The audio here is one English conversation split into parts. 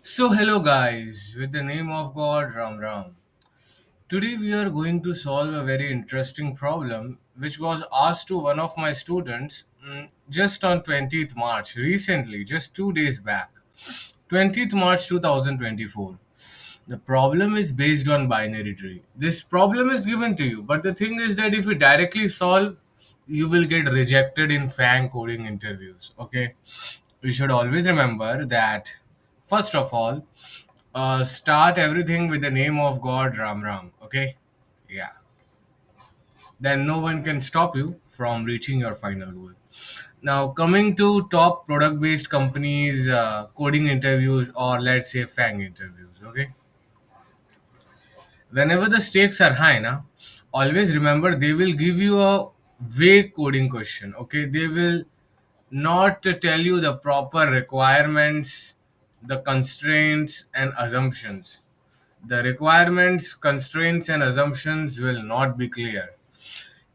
So, hello guys, with the name of God, Ram Ram. Today we are going to solve a very interesting problem which was asked to one of my students just on 20th March, recently, just 2 days back. 20th March 2024. The problem is based on binary tree. This problem is given to you, but the thing is that if you directly solve, you will get rejected in FANG coding interviews. Okay, you should always remember that. First of all, start everything with the name of God, Ram Ram. Okay, yeah. Then no one can stop you from reaching your final goal. Now, coming to top product based companies, coding interviews, or let's say FANG interviews. Okay, whenever the stakes are high now, always remember they will give you a vague coding question. Okay, they will not tell you the proper requirements, the constraints and assumptions. The requirements, constraints and assumptions will not be clear.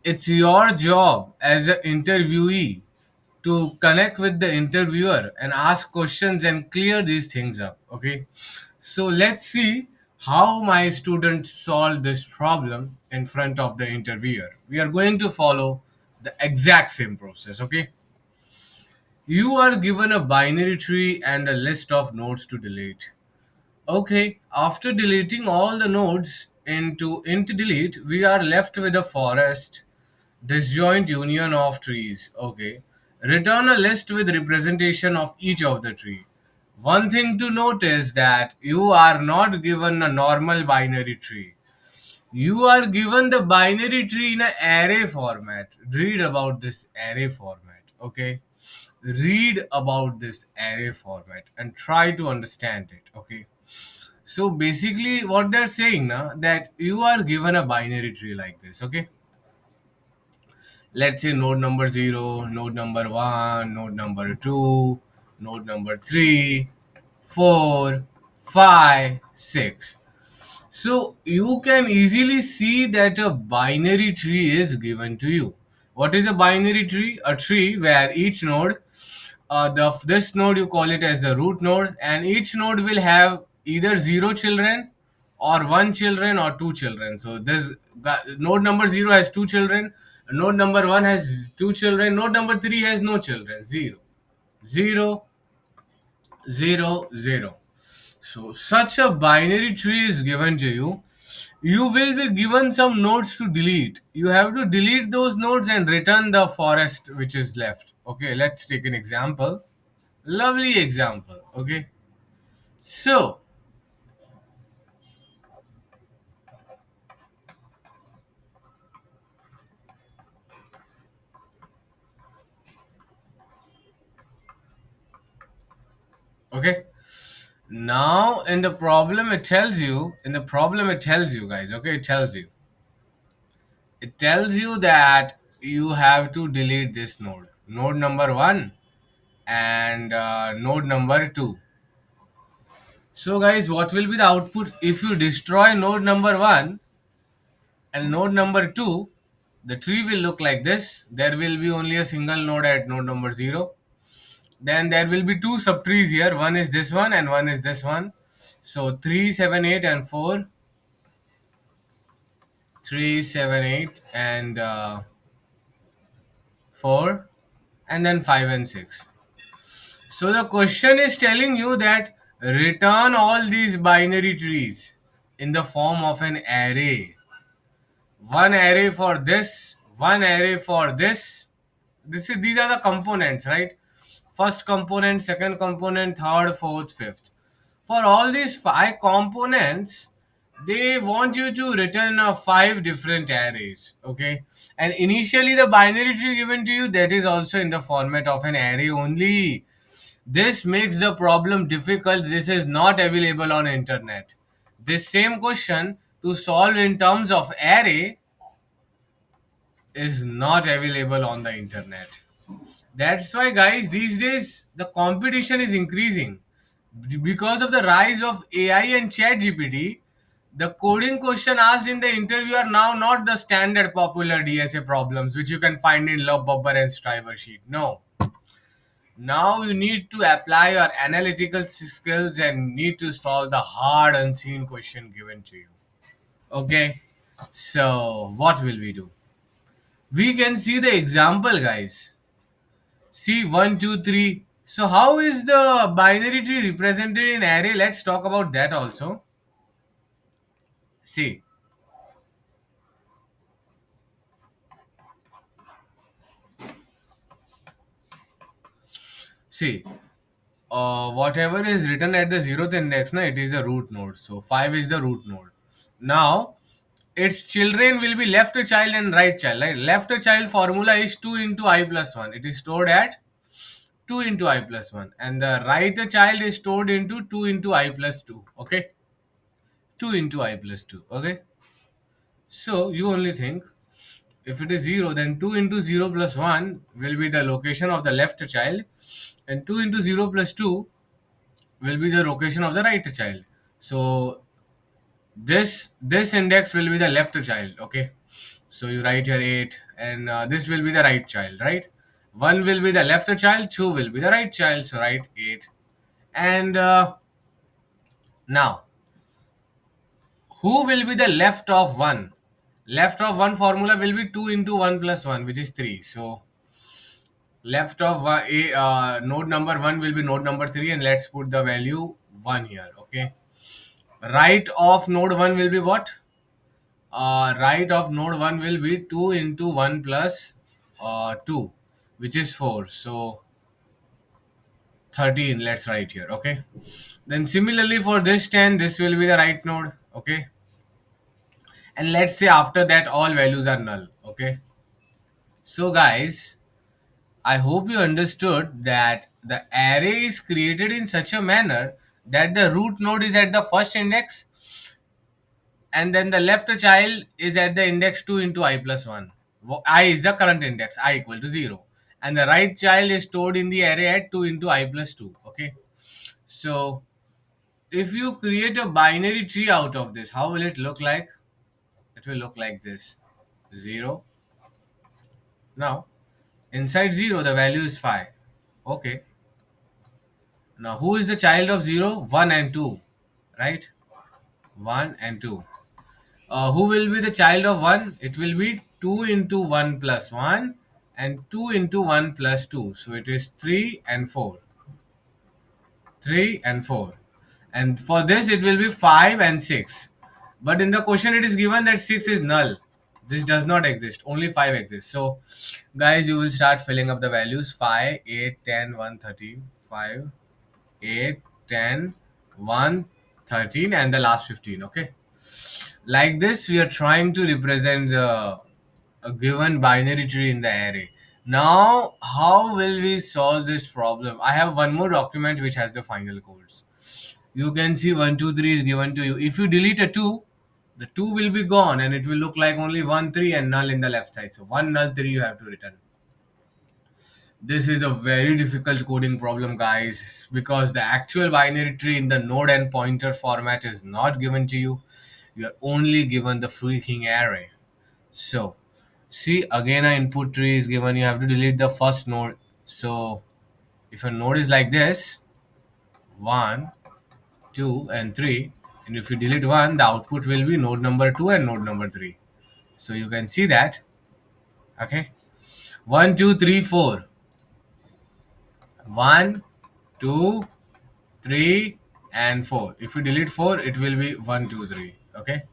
It's your job as an interviewee to connect with the interviewer and ask questions and clear these things up. Okay, so let's see how my students solve this problem in front of the interviewer. We are going to follow the exact same process. Okay, you are given a binary tree and a list of nodes to delete. Okay, after deleting all the nodes into int delete, we are left with a forest disjoint union of trees. Okay. Return a list with representation of each of the tree. One thing to note is that you are not given a normal binary tree. You are given the binary tree in an array format. Read about this array format. Okay. Read about this array format and try to understand it. Okay. So basically what they're saying now that you are given a binary tree like this. Okay, let's say node number 0, node number 1, node number 2, node number 3, 4, 5, 6. So you can easily see that a binary tree is given to you. What is a binary tree? A tree where each node, this node you call it as the root node, and each node will have either 0 children or 1 children or 2 children. So this node number 0 has 2 children, node number 1 has 2 children, node number 3 has no children. 0, 0, 0, 0. So such a binary tree is given to you. You will be given some nodes to delete. You have to delete those nodes and return the forest which is left. Okay, let's take an example. Lovely example. Okay, so okay, now in the problem it tells you guys. Okay, it tells you that you have to delete this node number 1 and node number 2. So guys, what will be the output if you destroy node number 1 and node number 2? The tree will look like this. There will be only a single node at node number 0. Then there will be two subtrees here. One is this one and one is this one. So 3, 7, 8 and 4. 3, 7, 8 and 4 and then 5 and 6. So the question is telling you that return all these binary trees in the form of an array. One array for this, one array for this. These are the components, right? First component, second component, third, fourth, fifth. For all these 5 components, they want you to return 5 different arrays. Okay, and initially the binary tree given to you, that is also in the format of an array only. This makes the problem difficult. This is not available on internet. This same question to solve in terms of array is not available on the internet. That's why, guys, these days the competition is increasing because of the rise of AI and Chat GPT. The coding question asked in the interview are now not the standard popular DSA problems which you can find in Love Bubber and Striver sheet. No, Now you need to apply your analytical skills and need to solve the hard unseen question given to you. Okay, so what will we do? We can see the example, guys. See 1, 2, 3. So how is the binary tree represented in array? Let's talk about that also. See, see, whatever is written at the zeroth index, na, it is the root node. So 5 is the root node. Now, its children will be left child and right child. Right? Left child formula is 2 into I plus 1. It is stored at 2 into I plus 1. And the right child is stored into 2 into I plus 2. Okay? 2 into I plus 2. Okay? So, you only think if it is 0, then 2 into 0 plus 1 will be the location of the left child, and 2 into 0 plus 2 will be the location of the right child. So this index will be the left child. Okay, so you write here 8, and this will be the right child, right? 1 will be the left child, 2 will be the right child, so write 8. And now, who will be the left of 1? Left of 1 formula will be 2 into 1 plus 1, which is 3. So left of node number 1 will be node number 3, and let's put the value 1 here. Okay, right of node 1 will be what? Right of node 1 will be 2 into 1 plus 2, which is 4. So 13, let's write here. Okay, then similarly for this 10, this will be the right node. Okay, and let's say after that all values are null. Okay, so guys, I hope you understood that the array is created in such a manner that the root node is at the first index, and then the left child is at the index 2 into I plus 1. I is the current index, I equal to 0. And the right child is stored in the array at 2 into I plus 2. Okay. So if you create a binary tree out of this, how will it look like? It will look like this: 0. Now, inside 0, the value is 5. Okay. Now, who is the child of 0? 1 and 2. Right? 1 and 2. Who will be the child of 1? It will be 2 into 1 plus 1 and 2 into 1 plus 2. So it is 3 and 4. 3 and 4. And for this, it will be 5 and 6. But in the question, it is given that 6 is null. This does not exist. Only 5 exists. So, guys, you will start filling up the values: 5, 8, 10, 1, 13, 5, 8, 10, 1, 13, and the last 15. Okay. Like this, we are trying to represent a given binary tree in the array. Now, how will we solve this problem? I have one more document which has the final codes. You can see 1, 2, 3 is given to you. If you delete a 2, the 2 will be gone and it will look like only 1, 3 and null in the left side. So 1 null 3 you have to return. This is a very difficult coding problem, guys, because the actual binary tree in the node and pointer format is not given to you. You are only given the freaking array. So see, again an input tree is given. You have to delete the first node. So if a node is like this, 1, 2 and 3, and if you delete 1, the output will be node number 2 and node number 3. So you can see that. Okay, 1, 2, 3, 4. 1, 2, 3 and 4. If you delete 4, it will be 1, 2, 3. Okay,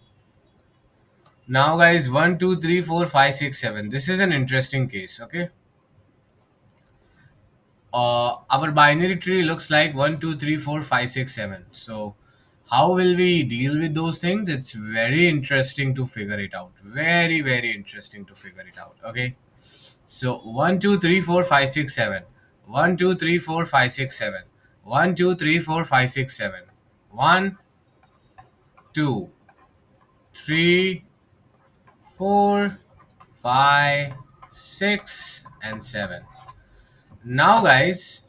now guys, 1, 2, 3, 4, 5, 6, 7. This is an interesting case. Okay, our binary tree looks like 1, 2, 3, 4, 5, 6, 7. So how will we deal with those things? It's very interesting to figure it out. Very, very interesting to figure it out. Okay, so 1, 2, 3, 4, 5, 6, 7. 1, 2, 3, 4, 5, 6, 7. 1, 2, 3, 4, 5, 6, 7. 1, 2, 3, 4, 5, 6, and 7. Now, guys,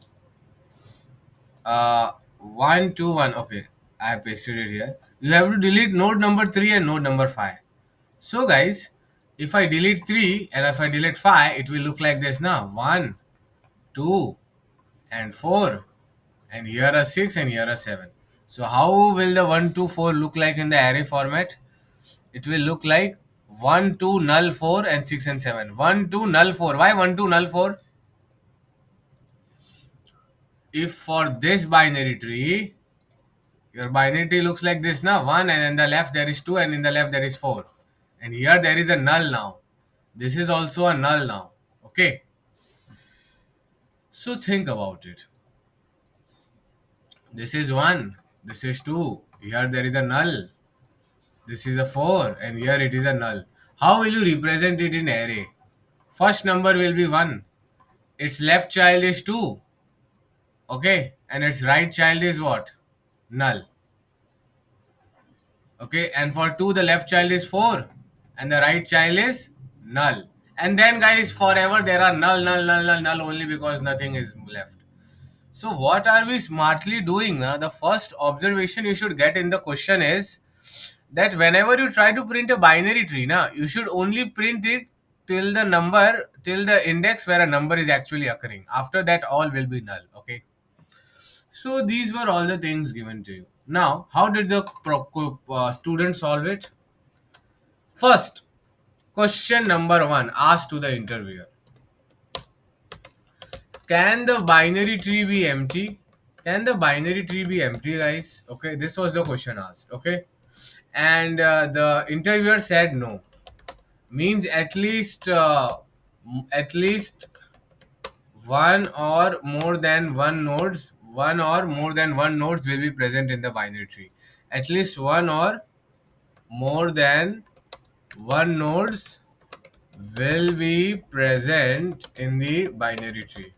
1, 2, 1. Okay, I have pasted it here. You have to delete node number 3 and node number 5. So, guys, if I delete 3 and if I delete 5, it will look like this now: 1, 2, and 4, and here a 6 and here a 7. So how will the 1 2 4 look like in the array format? It will look like 1 2 null 4 and 6 and 7. 1 2 null 4. Why 1 2 null 4? If for this binary tree, your binary tree looks like this now, 1, and in the left there is 2, and in the left there is 4, and here there is a null now. This is also a null now. Okay, so think about it. This is 1, this is 2, here there is a null, this is a 4, and here it is a null. How will you represent it in array? First number will be 1, its left child is 2, okay, and its right child is what? Null. Okay, and for 2 the left child is 4 and the right child is null. And then guys, forever there are null null null null null only because nothing is left. So what are we smartly doing now? The first observation you should get in the question is that whenever you try to print a binary tree now, you should only print it till the number, till the index where a number is actually occurring. After that all will be null. Okay, so these were all the things given to you. Now how did the student solve it? First, question number 1 asked to the interviewer: can the binary tree be empty? Can the binary tree be empty, guys? Okay, this was the question asked. Okay, and the interviewer said no. Means at least one or more than one nodes will be present in the binary tree. At least one or more than one nodes will be present in the binary tree.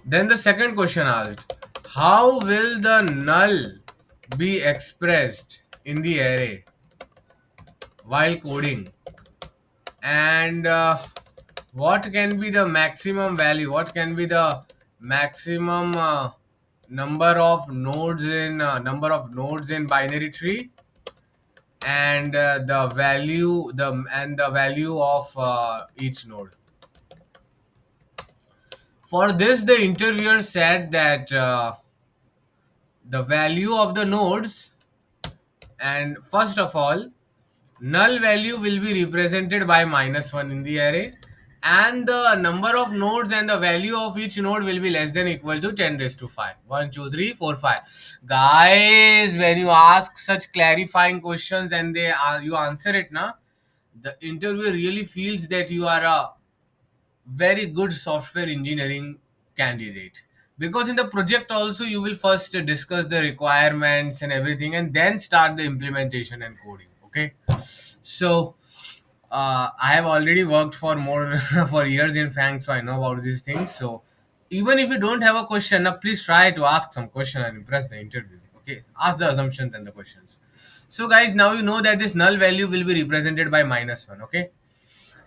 Then the second question asked, how will the null be expressed in the array while coding? And what can be the maximum value? What can be the maximum number of nodes in binary tree? And the value of each node. For this, the interviewer said that the value of the nodes, and first of all, null value will be represented by -1 in the array, and the number of nodes and the value of each node will be less than equal to 10 raised to 5. 1 2 3 4 5. Guys, when you ask such clarifying questions and you answer it now, the interviewer really feels that you are a very good software engineering candidate, because in the project also you will first discuss the requirements and everything and then start the implementation and coding. Okay, so I have already worked for more for years in Fang, so I know about these things. So even if you don't have a question now, please try to ask some question and impress the interview. Okay, ask the assumptions and the questions. So guys, now you know that this null value will be represented by -1. Okay,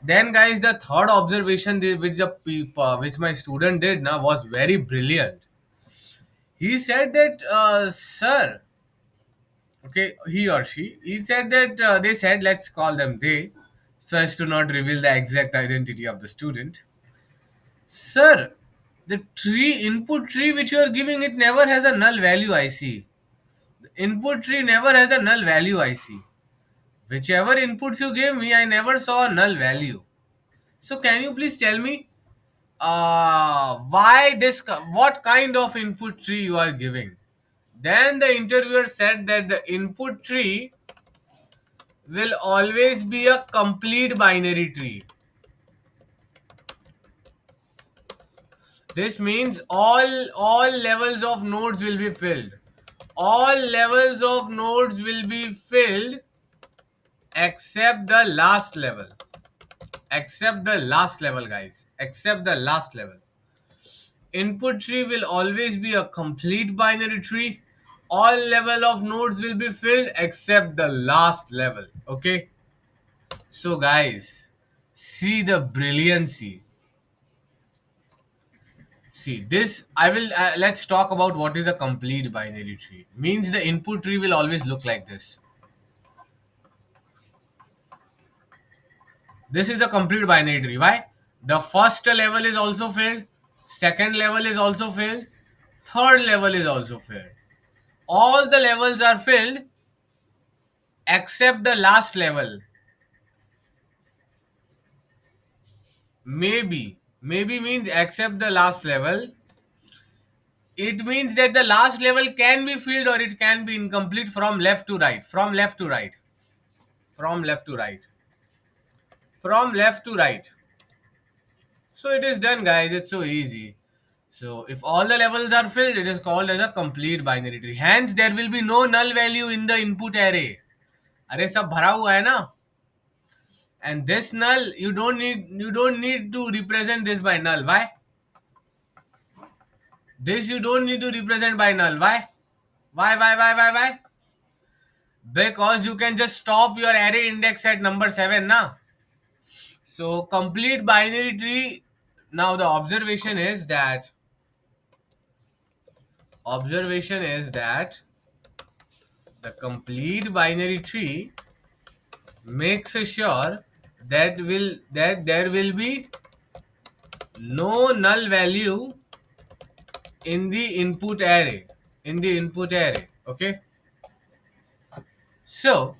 then guys, the third observation which my student did now was very brilliant. He said that sir, okay, he or she, he said that they said, let's call them they, so as to not reveal the exact identity of the student. Sir, the input tree which you are giving, it never has a null value, I see. The input tree never has a null value, I see. Whichever inputs you gave me, I never saw a null value. So can you please tell me why this, what kind of input tree you are giving? Then the interviewer said that the input tree will always be a complete binary tree. This means all levels of nodes will be filled. All levels of nodes will be filled except the last level. Except the last level, guys. Except the last level. Input tree will always be a complete binary tree. All level of nodes will be filled except the last level. Okay, so guys, see the brilliancy. See this, I will let's talk about what is a complete binary tree. Means the input tree will always look like this. This is a complete binary tree. Why? The first level is also filled, second level is also filled, third level is also filled. All the levels are filled except the last level. Maybe means except the last level. It means that the last level can be filled or it can be incomplete from left to right. From left to right. From left to right. From left to right. So it is done, guys. It's so easy. So if all the levels are filled, it is called as a complete binary tree. Hence, there will be no null value in the input array. अरे सब भरा हुआ है ना. And this null, you don't need to represent this by null. Why? This you don't need to represent by null. Why? Why? Because you can just stop your array index at number 7 now. So complete binary tree. Now the observation is that the complete binary tree makes sure that there will be no null value in the input array. Okay. So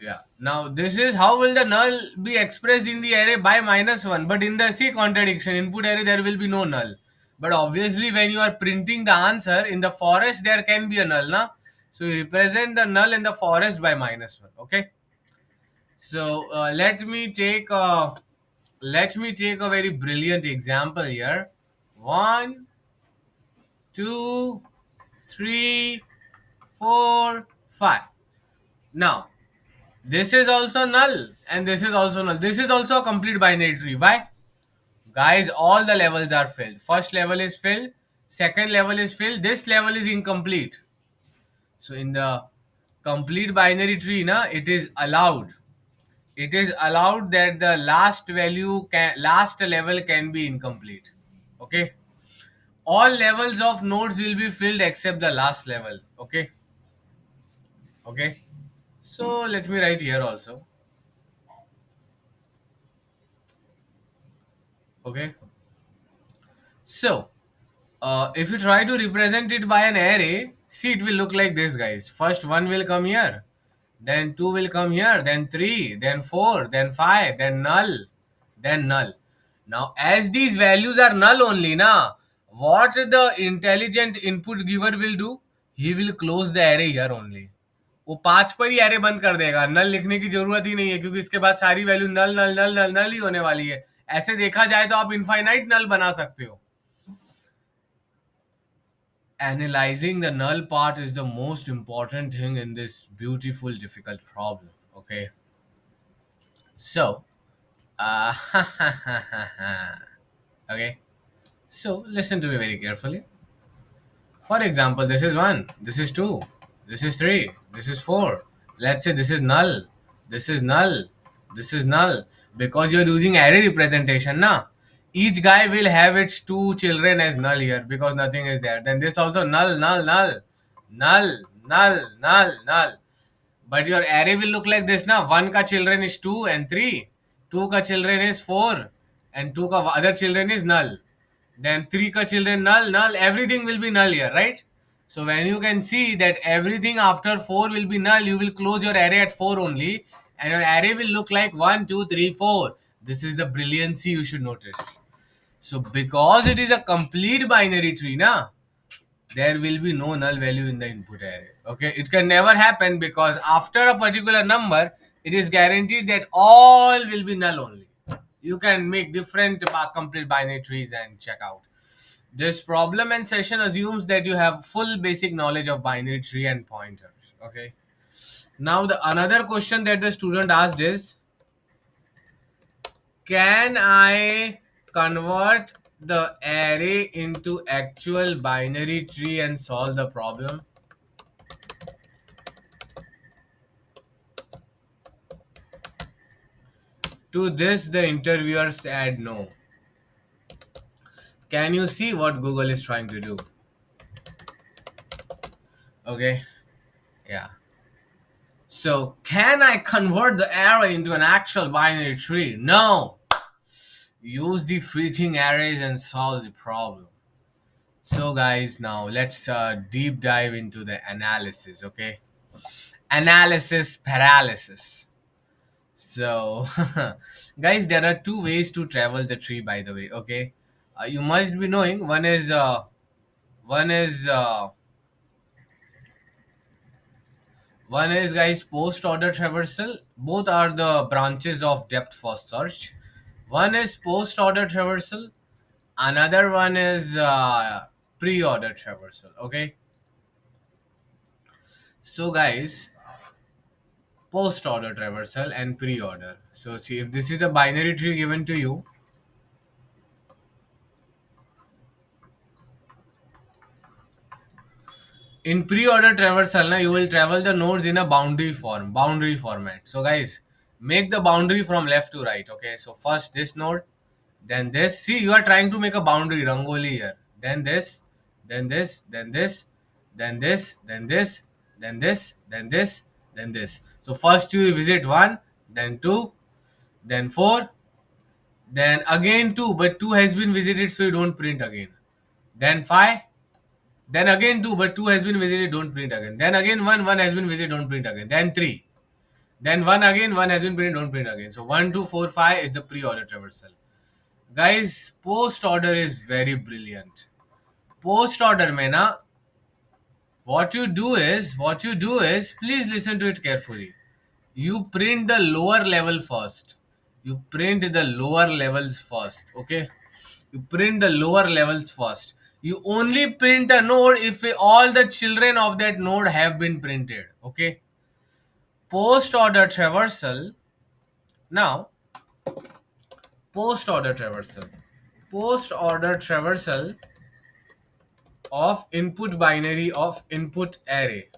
yeah. Now this is how will the null be expressed in the array by -1. But in the C contradiction input array there will be no null. But obviously when you are printing the answer in the forest there can be a null, na? So you represent the null in the forest by -1. Okay. So let me take a very brilliant example here. One, two, three, four, five. Now this is also null and this is also null. This is also a complete binary tree. Why? Guys, all the levels are filled. First level is filled, second level is filled, this level is incomplete. So in the complete binary tree, it is allowed that the last level can be incomplete. Okay. All levels of nodes will be filled except the last level. Okay. So let me write here also. Okay. So if you try to represent it by an array, see it will look like this, guys. First one will come here, then two will come here, then three, then four, then five, then null, then null. Now as these values are null only, na, what the intelligent input giver will do? He will close the array here only. वो 5 पर ही array बंद कर देगा. नल लिखने की जरूरत ही नहीं है क्योंकि इसके बाद सारी वैल्यू नल नल नल नल नल ही होने वाली है. ऐसे देखा जाए तो आप इनफाइनाइट नल बना सकते हो. Analyzing the null part is the most important thing in this beautiful difficult problem. Okay. So uh, okay, so listen to me very carefully. For example, this is 1, this is 2, this is 3, this is 4. Let's say this is null, this is null, this is null. Because you're using array representation, na? Each guy will have its 2 children as null here because nothing is there. Then this also null, null, null, null, null, null, null. But your array will look like this, na? 1 ka children is 2 and 3. 2 ka children is 4 and 2 ka other children is null. Then 3 ka children null, null, everything will be null here, right? So when you can see that everything after 4 will be null, you will close your array at 4 only and your array will look like 1, 2, 3, 4. This is the brilliancy you should notice. So because it is a complete binary tree, na, there will be no null value in the input array. Okay, it can never happen because after a particular number, it is guaranteed that all will be null only. You can make different complete binary trees and check out. This problem and session assumes that you have full basic knowledge of binary tree and pointers. Okay. Now the another question that the student asked is, can I convert the array into actual binary tree and solve the problem? To this, the interviewer said no. Can you see what Google is trying to do? Okay, yeah. So, can I convert the array into an actual binary tree? No. Use the freaking arrays and solve the problem. So, guys, now let's deep dive into the analysis, okay? Analysis paralysis. So, guys, there are two ways to travel the tree, by the way, okay? You must be knowing one is one is guys post order traversal. Both are the branches of depth first search. One is post order traversal. Another one is pre order traversal. Okay. So guys, post order traversal and pre order. So see if this is a binary tree given to you. In pre-order traversal, na, you will travel the nodes in a boundary format. So guys, make the boundary from left to right. Okay, so first this node, then this. See, you are trying to make a boundary rangoli here. Then this, then this, then this, then this, then this, then this, then this, then this. So first you visit one, then two, then four, then again two, but two has been visited, so you don't print again. Then five, then again two, but two has been visited, don't print again. Then again one has been visited, don't print again. Then three. Then one again, one has been printed, don't print again. So 1, 2, 4, 5 is the pre-order traversal. Guys, post order is very brilliant. Post order mein na, what you do is please listen to it carefully. You print the lower level first. You print the lower levels first. Okay. You print the lower levels first. You only print a node if all the children of that node have been printed. Okay. Post order traversal. Now, post order traversal. Post order traversal of input binary of input array.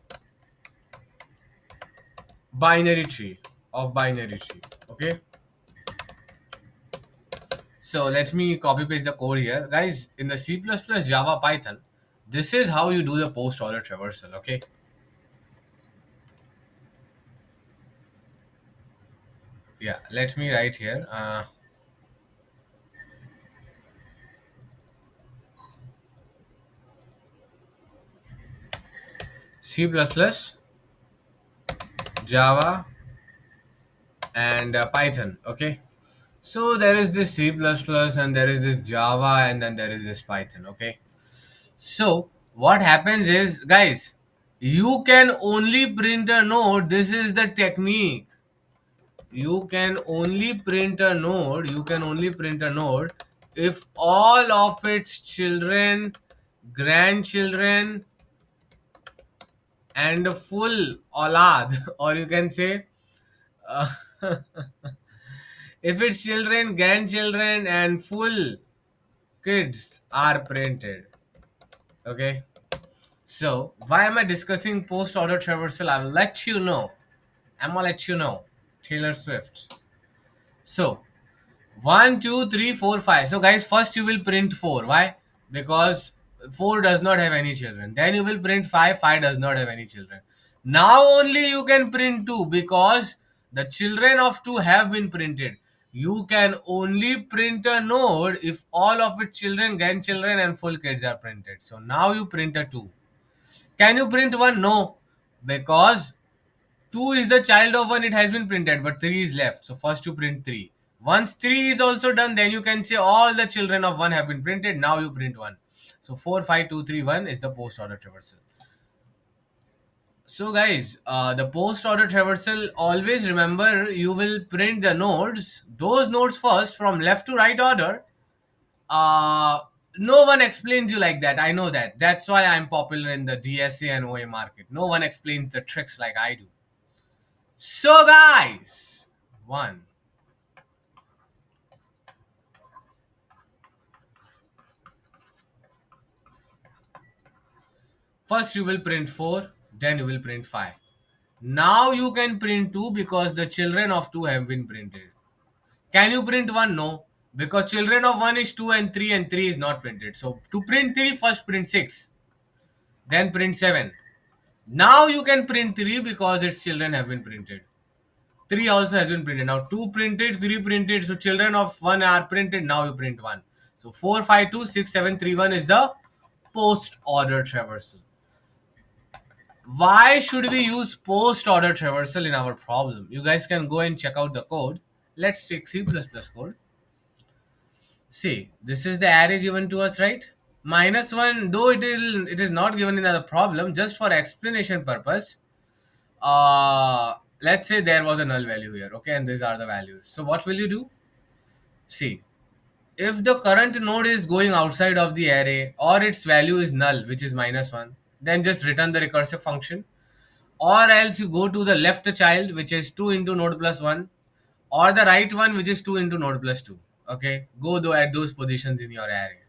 Binary tree of binary tree. Okay. So let me copy paste the code here. Guys, in the C++, Java, Python, this is how you do the post order traversal. Okay. Yeah, let me write here. C++, Java, and Python. Okay. So there is this C++ and there is this Java and then there is this Python. Okay. So what happens is, guys, you can only print a node. This is the technique. You can only print a node. You can only print a node if all of its children, grandchildren, and full aulad, or you can say, uh, if its children, grandchildren, and full kids are printed. Okay. So why am I discussing post order traversal? I'll let you know. I'm gonna let you know. Taylor Swift. So 1, 2, 3, 4, 5. So guys, first you will print 4. Why? Because 4 does not have any children. Then you will print 5. 5 does not have any children. Now only you can print 2 because the children of 2 have been printed. You can only print a node if all of its children, grandchildren, and full kids are printed. So now you print a 2. Can you print 1? No. Because 2 is the child of 1, it has been printed, but 3 is left. So first you print 3. Once 3 is also done, then you can say all the children of 1 have been printed. Now you print 1. So 4, 5, 2, 3, 1 is the post order traversal. So guys, the post order traversal, always remember you will print the nodes, those nodes first from left to right order. Uh, no one explains you like that. I know that. That's why I'm popular in the DSA and OA market. No one explains the tricks like I do. So guys, one. First you will print 4, then you will print 5. Now you can print 2 because the children of 2 have been printed. Can you print 1? No. Because children of 1 is 2 and 3 is not printed. So to print 3, first print 6. Then print 7. Now you can print 3 because its children have been printed. 3 also has been printed. Now 2 printed, 3 printed. So children of 1 are printed. Now you print 1. So 4526731 is the post order traversal. Why should we use post order traversal in our problem? You guys can go and check out the code. Let's take C++ code. See, this is the array given to us, right? Minus 1, though it is not given in the problem, just for explanation purpose. Let's say there was a null value here, okay, and these are the values. So what will you do? See, if the current node is going outside of the array or its value is null, which is minus 1, then just return the recursive function. Or else you go to the left child, which is 2 into node plus 1, or the right one, which is 2 into node plus 2. Okay, go though at those positions in your array.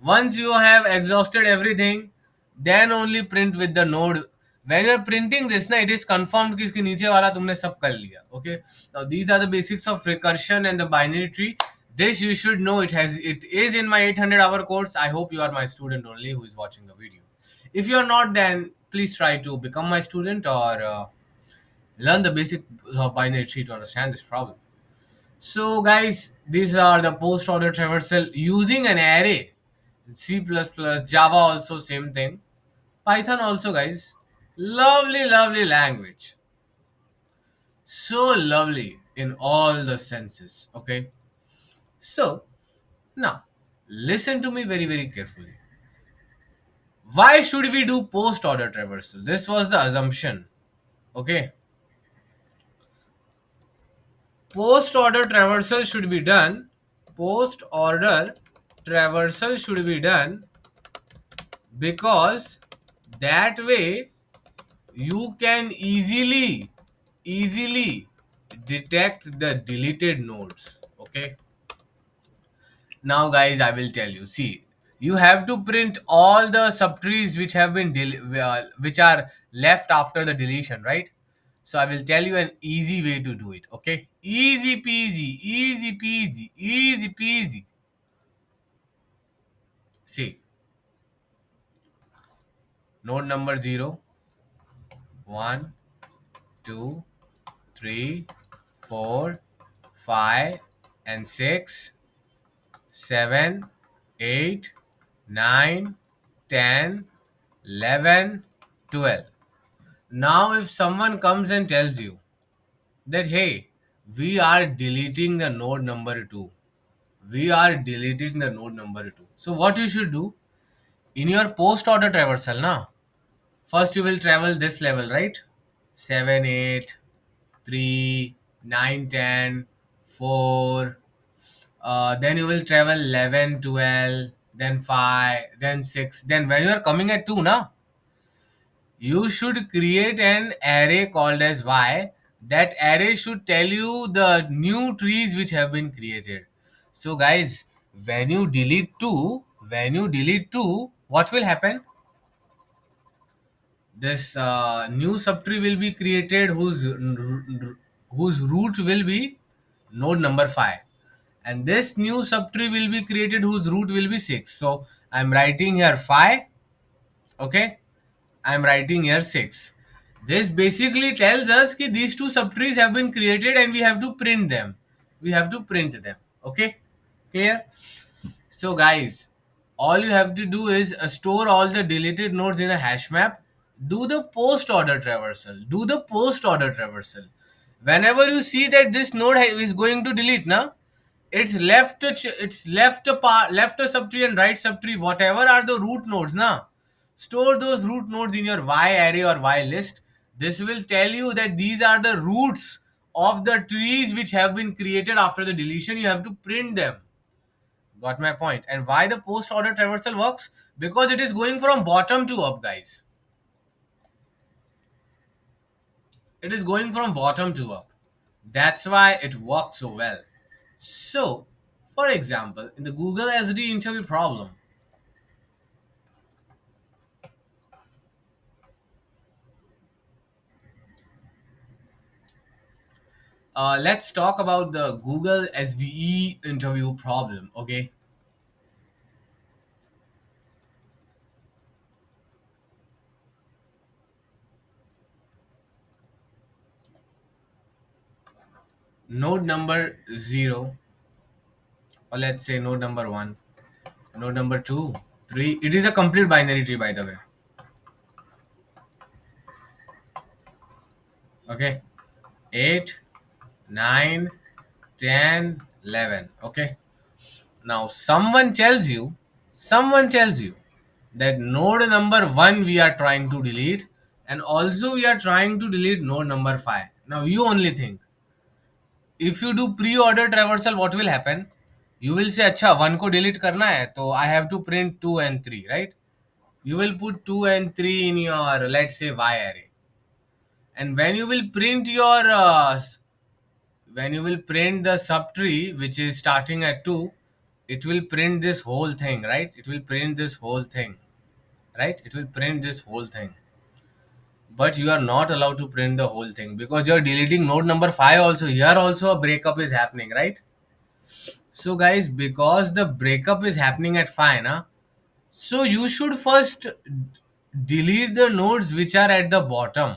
Once you have exhausted everything, then only print with the node. When you are printing this, na, it is confirmed कि इसके नीचे वाला तुमने सब कर लिया. Okay. Now these are the basics of recursion and the binary tree. This you should know. It is in my 800-hour course. I hope you are my student only who is watching the video. If you are not, then please try to become my student or learn the basics of binary tree to understand this problem. So guys, these are the post order traversal using an array. C++, Java also same thing. Python also, guys. Lovely, lovely language. So lovely in all the senses. Okay. So now listen to me very, very carefully. Why should we do post order traversal? This was the assumption. Okay. Post order traversal should be done. Post order traversal should be done because that way you can easily detect the deleted nodes. Okay, now guys, I will tell you. See, you have to print all the subtrees which have been which are left after the deletion, right? So I will tell you an easy way to do it. Okay, easy peasy, easy peasy, easy peasy. See, node number 0, 1, 2, 3, 4, 5, and 6, 7, 8, 9, 10, 11, 12. Now, if someone comes and tells you that, hey, we are deleting the node number 2, we are deleting the node number 2. So, what you should do in your post order traversal, na, first you will travel this level, right? 7, 8, 3, 9, 10, 4. Then you will travel 11, 12, then 5, then 6. Then when you are coming at 2, na, you should create an array called as y. That array should tell you the new trees which have been created. So guys, when you delete 2, what will happen? This new subtree will be created whose root will be node number 5, and this new subtree will be created whose root will be 6. So I'm writing here 5. Okay, I'm writing here 6. This basically tells us that these two subtrees have been created and we have to print them. Okay, clear? So guys, all you have to do is store all the deleted nodes in a hash map. Do the post order traversal. Whenever you see that this node is going to delete, now it's left a subtree and right subtree, whatever are the root nodes, now store those root nodes in your y array or y list. This will tell you that these are the roots of the trees which have been created after the deletion. You have to print them. Got my point? And why the post order traversal works? Because it is going from bottom to up, guys. It is going from bottom to up. That's why it works so well. So, for example, in the Google SDE interview problem, let's talk about the Google SDE interview problem. Okay. node number 0, or let's say node number 1, node number 2, 3. It is a complete binary tree, by the way. Okay, 8, 9, 10, 11. Okay, now someone tells you that node number 1 we are trying to delete, and also we are trying to delete node number 5. Now you only think, if you do pre-order traversal, what will happen? You will say, अच्छा 1 को delete करना है तो I have to print 2 and 3, right? You will put 2 and 3 in your, let's say, y array, and when you will print the subtree which is starting at 2, it will print this whole thing, right? It will print this whole thing, right? It will print this whole thing. But you are not allowed to print the whole thing because you are deleting node number 5 also. Here also a breakup is happening, right? So guys, because the breakup is happening at 5, na, so you should first delete the nodes which are at the bottom.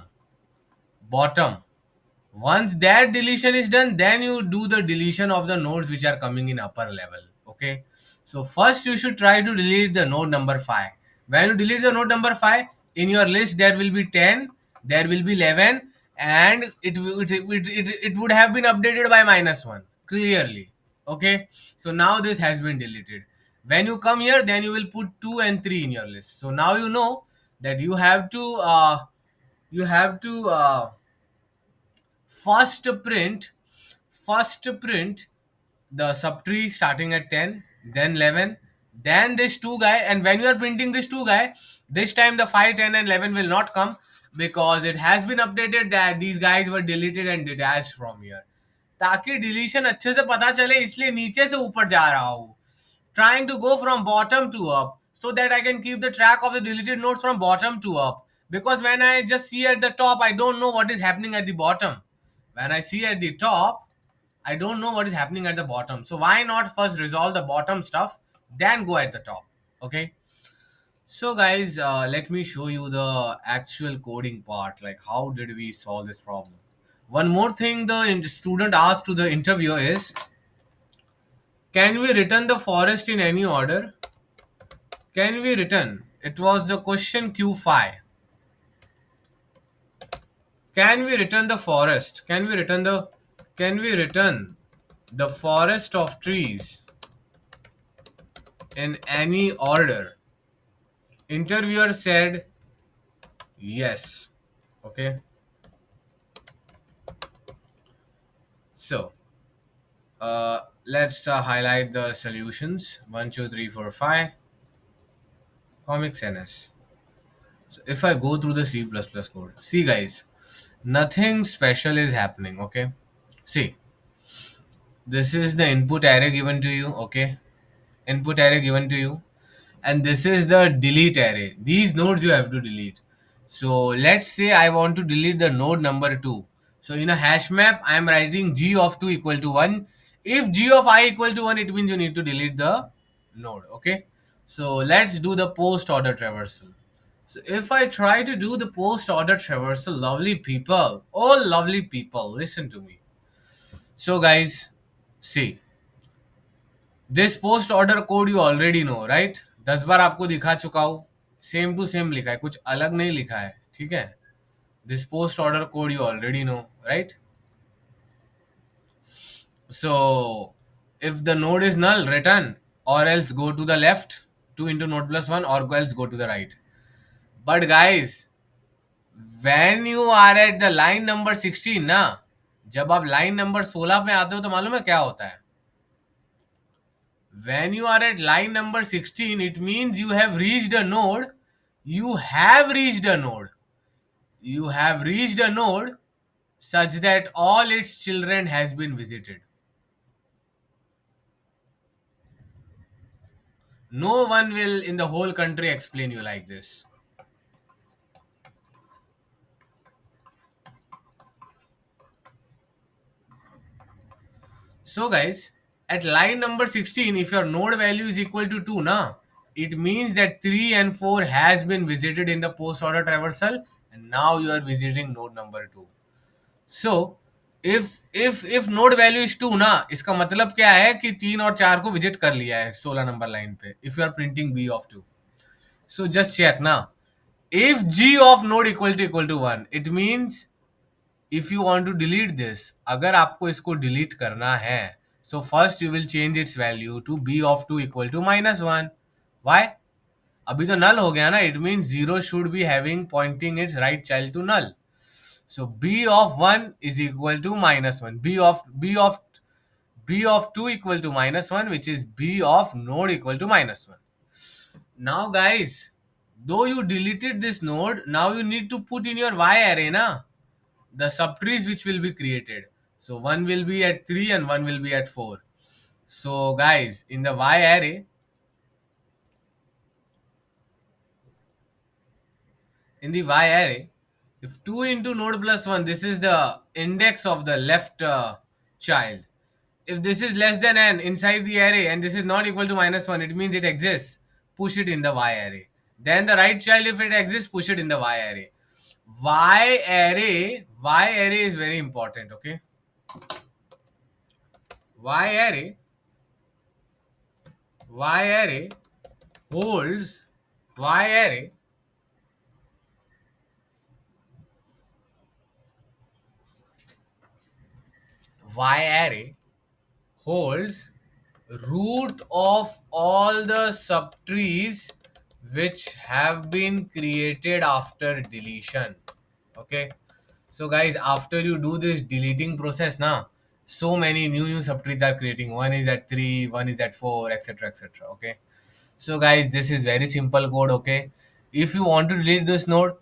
Once that deletion is done, then you do the deletion of the nodes which are coming in upper level. Okay, so first you should try to delete the node number 5. When you delete the node number 5, in your list there will be 10, there will be 11, and it would have been updated by -1 clearly. Okay, so now this has been deleted. When you come here, then you will put 2 and 3 in your list. So now you know that you have to first print the subtree starting at 10, then 11, then this 2 guy. And when you are printing this 2 guy, this time the 5, 10 and 11 will not come, because it has been updated that these guys were deleted and detached from here. ताकि deletion अच्छे से पता चले, इसलिए नीचे से ऊपर जा रहा हूँ, trying to go from bottom to up, so that I can keep the track of the deleted nodes from bottom to up. Because when I just see at the top, I don't know what is happening at the bottom. When I see at the top, I don't know what is happening at the bottom. So why not first resolve the bottom stuff, then go at the top? Okay. So guys, let me show you the actual coding part. Like, how did we solve this problem? One more thing the student asked to the interviewer is, can we return the forest in any order? Can we return? It was the question Q5. Can we return the forest? Can we return the forest of trees in any order? Interviewer said yes. Okay. So let's highlight the solutions. 1, 2, 3, 4, 5. Comics NS. So if I go through the C++ code, see guys, nothing special is happening. Okay. See, this is the input array given to you. Okay. Input array given to you, and this is the delete array. These nodes you have to delete. So let's say I want to delete the node number 2. So in a hash map, I am writing g of 2 equal to 1. If g of I equal to 1, it means you need to delete the node. Okay. So let's do the post order traversal. So if I try to do the post order traversal, lovely people, all lovely people, listen to me. So guys, see, this post order code you already know, right? 10 बार आपको दिखा चुका हूं, same to same लिखा है, कुछ अलग नहीं लिखा है, ठीक है? This post order code you already know, right? So if the node is null, return, or else go to the left, 2 into node plus 1, or else go to the right. But guys, when you are at the line number 16 ना, जब आप line number 16 पे आते हो तो मालूम है क्या होता है? When you are at line number 16, it means you have reached a node. You have reached a node. You have reached a node such that all its children has been visited. No one will in the whole country explain you like this. So guys, at line number 16, if your node value is equal to 2, na, it means that 3 and 4 has been visited in the post order traversal, and now you are visiting node number 2. So if node value is 2 ना, इसका मतलब क्या है कि 3 और 4 को visit कर लिया है 16 नंबर लाइन पे, if you are printing B of 2. So just check ना, if G of node equal to 1, it means if you want to delete this, अगर आपको इसको डिलीट करना है, so first you will change its value to be of 2 equal to -1. Why? अभी तो null हो गया ना, it means zero should be having pointing its right child to null. So b of 1 is equal to -1. B of 2 equal to -1, which is b of node equal to -1. Now guys, though you deleted this node, now you need to put in your y array na, the subtrees which will be created. So one will be at 3 and one will be at 4. So guys, in the y array, if 2 into node plus 1, this is the index of the left child. If this is less than n inside the array and this is not equal to -1, it means it exists. Push it in the y array. Then the right child, if it exists, push it in the y array. Y array is very important. Okay. Y array, Y array holds Y array Y array holds root of all the subtrees which have been created after deletion. Okay, so guys, after you do this deleting process now, so many new subtrees are creating. One is at 3, one is at 4, etc, etc. Okay, so guys, this is very simple code. Okay, if you want to delete this node,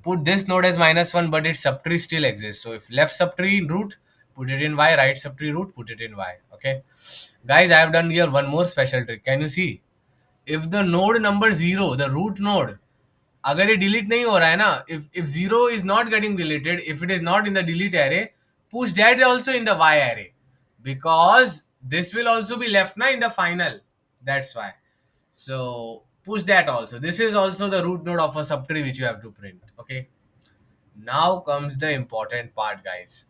put this node as -1, but its subtree still exists. So if left subtree in root, put it in y, right subtree root, put it in y. Okay, guys, I have done here one more special trick. Can you see? If the node number 0, the root node, अगर ये delete नहीं हो रहा है ना, if 0 is not getting deleted, if it is not in the delete array, push that also in the y array, because this will also be left na in the final. That's why. So push that also. This is also the root node of a subtree which you have to print. Okay. Now comes the important part, guys.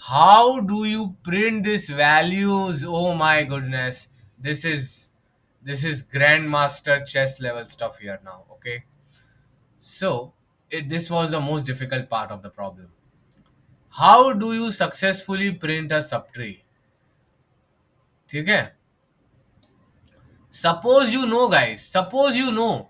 How do you print these values? Oh my goodness. This is grandmaster chess level stuff here now. Okay. So this was the most difficult part of the problem. How do you successfully print a subtree? ठीक है? Suppose you know, guys. Suppose you know.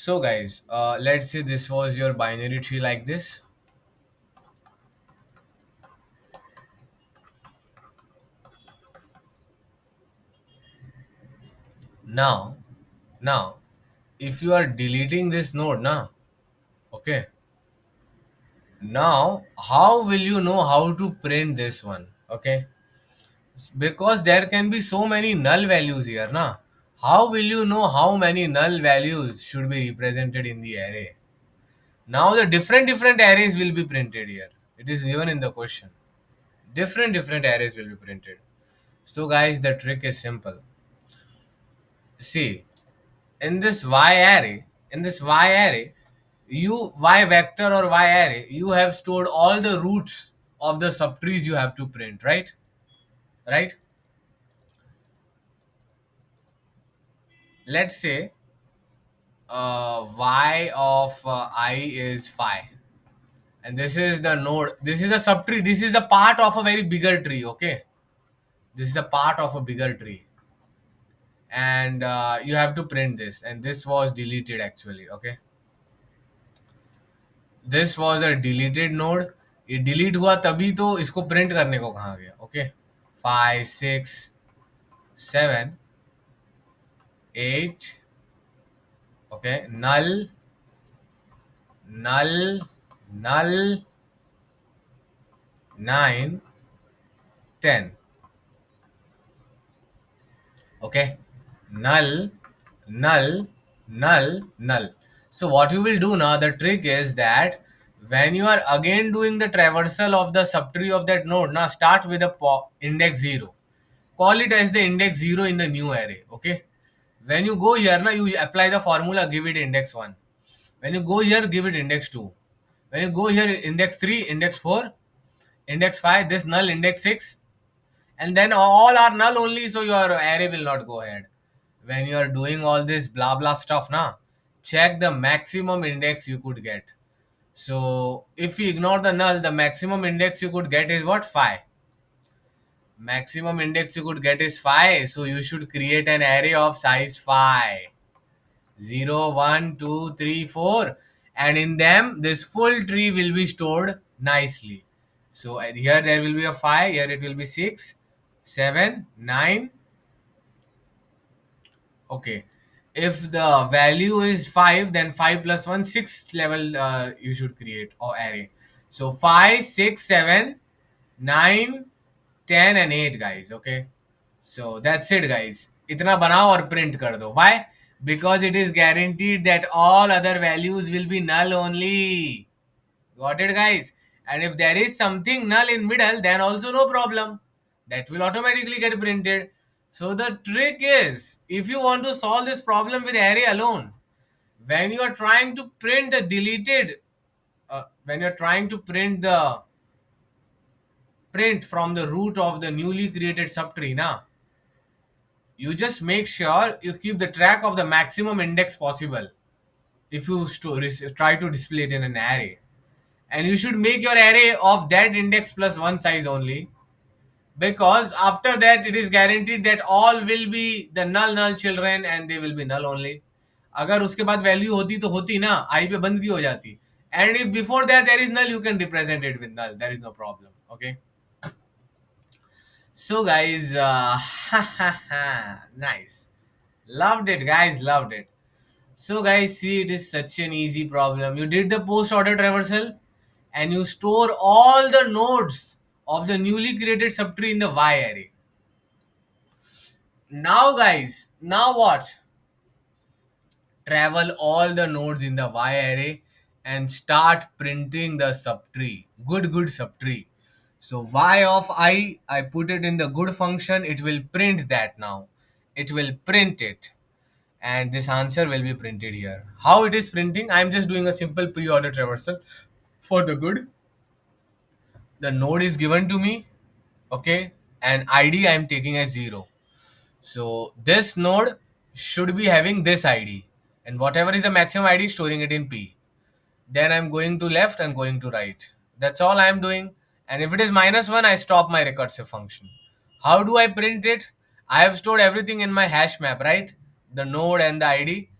So guys, let's say this was your binary tree like this. Now, now, if you are deleting this node, now, okay. Now, how will you know how to print this one? Okay, because there can be so many null values here, na. How will you know how many null values should be represented in the array? Now the different arrays will be printed here. It is given in the question. Different arrays will be printed. So guys, the trick is simple. See, in this y array, you y vector or y array, you have stored all the roots of the subtrees you have to print, right? Right? Let's say y of I is 5, and this is the node. This is a subtree. This is the part of a very bigger tree. Okay, this is a part of a bigger tree, and you have to print this. And this was deleted actually. Okay, this was a deleted node. ये delete हुआ तभी तो इसको print करने को कहा गया. Okay, 5 6 7 8. Okay, null null null 9 10. Okay, null null null null. So what you will do now, the trick is that When you are again doing the traversal of the subtree of that node, now start with a index 0. Call it as the index 0 in the new array. Okay. When you go here, now you apply the formula, give it index 1. When you go here, give it index 2. When you go here, index 3, index 4, index 5, this null index 6, and then all are null only, so your array will not go ahead. When you are doing all this blah blah stuff, now check the maximum index you could get. So if you ignore the null, the maximum index you could get is what? 5. Maximum index you could get is 5. So you should create an array of size 5. 0, 1, 2, 3, 4. And in them, this full tree will be stored nicely. So here there will be a 5. Here it will be 6, 7, 9. Okay. If the value is 5, then 5 plus 1, 6th level you should create or array. So 5, 6, 7, 9, 10 and 8 guys. Okay. So that's it guys. Itna banao or print kar do. Why? Because it is guaranteed that all other values will be null only. Got it guys? And if there is something null in middle, then also no problem. That will automatically get printed. So the trick is, if you want to solve this problem with array alone, when you are trying to print the deleted, when you're trying to print from the root of the newly created subtree, now you just make sure you keep the track of the maximum index possible. If you try to display it in an array, and you should make your array of that index plus one size only, because after that it is guaranteed that all will be the null children and they will be null only. अगर उसके बाद value होती तो होती ना, आई पे बंद भी हो जाती. And if before that there is null, you can represent it with null. There is no problem. Okay. So guys, nice. Loved it, guys. Loved it. So guys, see, it is such an easy problem. You did the post order traversal and you store all the nodes of the newly created subtree in the Y array. Now guys, now what? Travel all the nodes in the Y array and start printing the subtree. Good subtree. So y of I put it in the good function, it will print that now. It will print it. And this answer will be printed here. How it is printing? I'm just doing a simple pre-order traversal for the good. The node is given to me, okay, and ID I'm taking as 0. So this node should be having this ID, and whatever is the maximum ID, storing it in P. Then I'm going to left and going to right. That's all I'm doing. And if it is -1, I stop my recursive function. How do I print it? I have stored everything in my hash map, right? The node and the ID.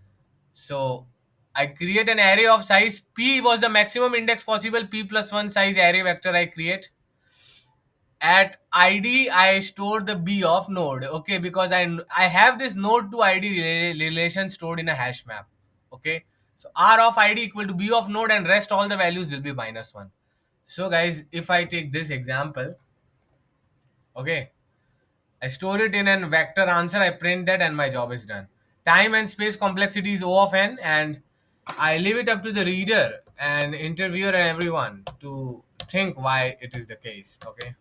So I create an array of size P was the maximum index possible, P plus 1 size array vector I create. At ID, I store the B of node, okay, because I have this node to ID relation stored in a hash map, okay. So R of ID equal to B of node and rest all the values will be -1. So guys, if I take this example, okay, I store it in a vector answer, I print that and my job is done. Time and space complexity is O of n, and I leave it up to the reader and interviewer and everyone to think why it is the case, okay.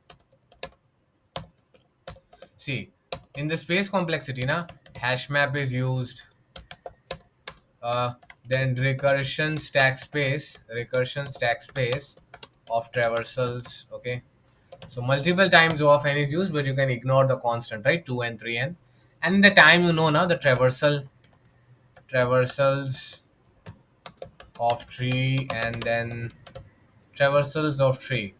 See, in the space complexity, na, hash map is used. Then recursion stack space of traversals. Okay, so multiple times O of n is used, but you can ignore the constant, right? 2n, 3n, and the time you know now the traversals of tree, and then traversals of tree,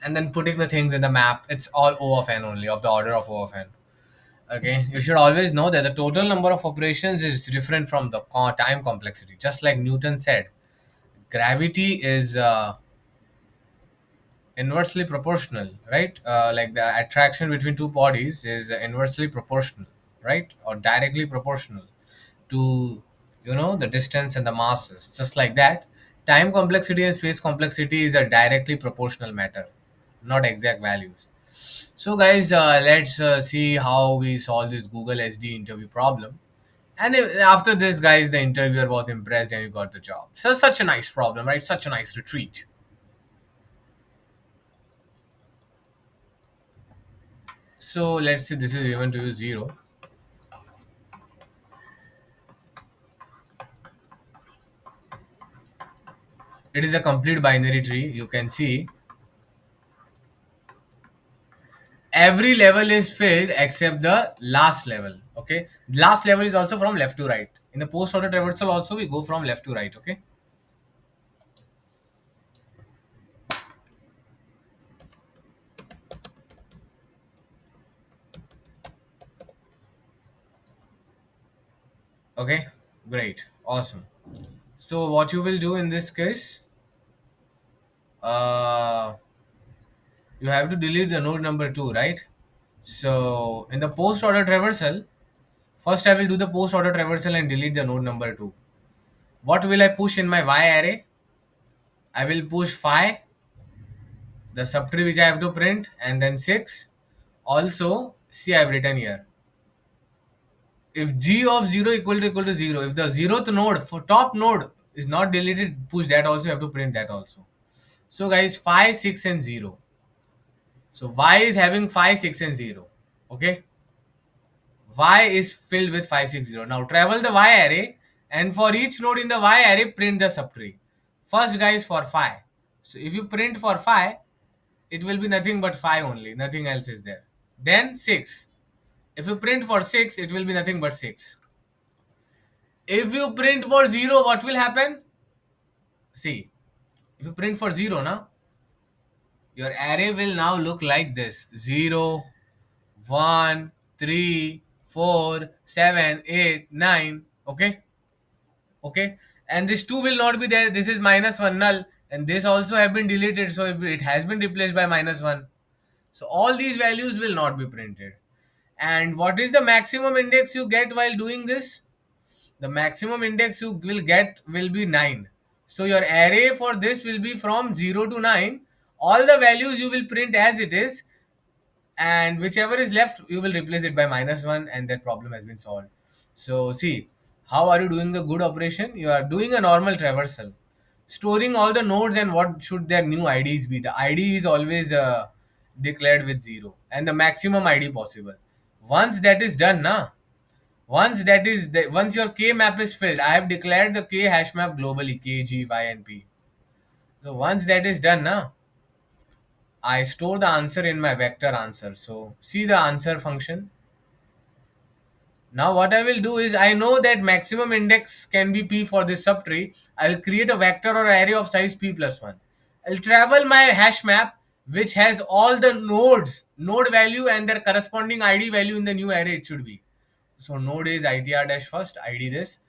and then putting the things in the map. It's all O of n only, of the order of O of n. Okay, you should always know that the total number of operations is different from the time complexity. Just like Newton said, gravity is inversely proportional, right? Like the attraction between two bodies is inversely proportional, right? Or directly proportional to, the distance and the masses. Just like that, time complexity and space complexity is a directly proportional matter, not exact values. So guys, let's see how we solve this Google SD interview problem. And after this, guys, the interviewer was impressed and you got the job. So such a nice problem, right? Such a nice retreat. So let's say this is given to you 0. It is a complete binary tree. You can see every level is filled except the last level. Okay, last level is also from left to right. In the post order traversal also we go from left to right. Okay. Okay, great, awesome. So what you will do in this case, uh you have to delete the node number 2, right? So in the post order traversal, first I will do the post order traversal and delete the node number 2. What will I push in my y array? I will push phi, the subtree which I have to print, and then 6. Also, see, I have written here. If g of 0 equal to 0, if the zeroth node for top node is not deleted, push that also, you have to print that also. So guys, 5, 6 and 0. So y is having 5, 6 and 0. Okay. Y is filled with 5, 6, 0. Now travel the y array, and for each node in the y array, print the subtree. First guys, for 5. So if you print for 5, it will be nothing but 5 only, nothing else is there. Then 6. If you print for 6, it will be nothing but 6. If you print for 0, what will happen? See, if you print for 0 now, your array will now look like this: 0, 1, 3, 4, 7, 8, 9. Okay. Okay, and this 2 will not be there. This is -1 null, and this also have been deleted, so it has been replaced by -1. So all these values will not be printed. And what is the maximum index you get while doing this? The maximum index you will get will be 9. So your array for this will be from 0 to 9. All the values you will print as it is, and whichever is left you will replace it by -1, and that problem has been solved. So see, how are you doing the good operation? You are doing a normal traversal, storing all the nodes, and what should their new IDs be. The ID is always declared with 0 and the maximum ID possible. Once that is done now, once your k map is filled, I have declared the k hash map globally, k, g, y and p. So once that is done now, I store the answer in my vector answer. So see the answer function. Now what I will do is, I know that maximum index can be p for this subtree. I will create a vector or array of size p plus 1. I'll travel my hash map which has all the nodes, node value and their corresponding ID value in the new array it should be. So node is itr dash first, ID this.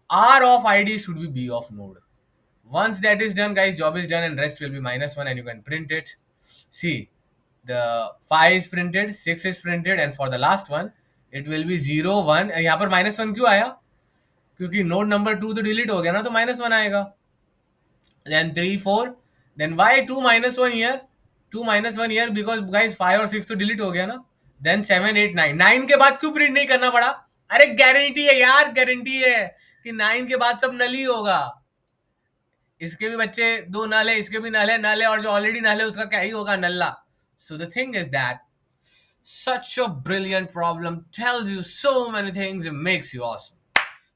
R of ID should be b of node. Once that is done, guys, job is done, and rest will be -1, and you can print it. See, the 5 is printed, 6 is printed, and for the last one it will be 0, 1. यहाँ पर -1 क्यों आया? क्योंकि node number 2 तो delete हो गया ना, तो -1 आएगा. Then 3, 4. Then why 2 -1 here? 2 -1 here because guys 5 और 6 तो delete हो गया ना. Then 7, 8, 9. 9 के बाद क्यों print नहीं करना पड़ा? अरे गारंटी है यार, गारंटी है कि 9 के बाद सब नल ही होगा. इसके भी बच्चे 2 नल है, इसके भी नल है, और जो ऑलरेडी नल है उसका क्या ही होगा, नल्ला. So the thing is that such a brilliant problem tells you so many things. It makes you awesome.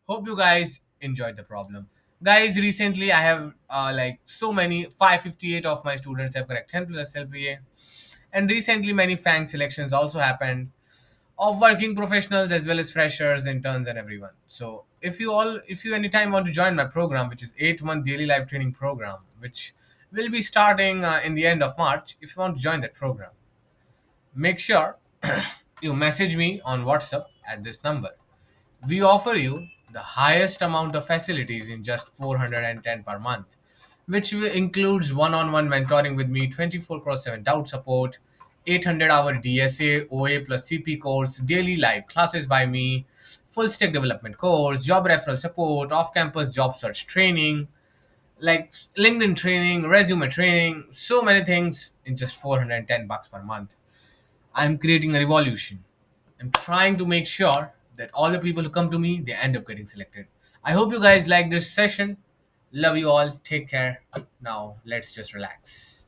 Hope you guys enjoyed the problem. Guys, recently I have like so many 558 of my students have correct 10 plus LPA, and recently many FANG selections also happened of working professionals as well as freshers, interns, and everyone. So if you anytime want to join my program, which is 8-month daily life training program, which will be starting in the end of March, if you want to join that program, make sure you message me on WhatsApp at this number. We offer you the highest amount of facilities in just 410 per month, which includes one-on-one mentoring with me, 24/7 doubt support, 800-hour DSA, OA plus CP course, daily live classes by me, full stack development course, job referral support, off-campus job search training, like LinkedIn training, resume training, so many things in just 410 bucks per month. I'm creating a revolution. I'm trying to make sure that all the people who come to me, they end up getting selected. I hope you guys like this session. Love you all. Take care. Now let's just relax.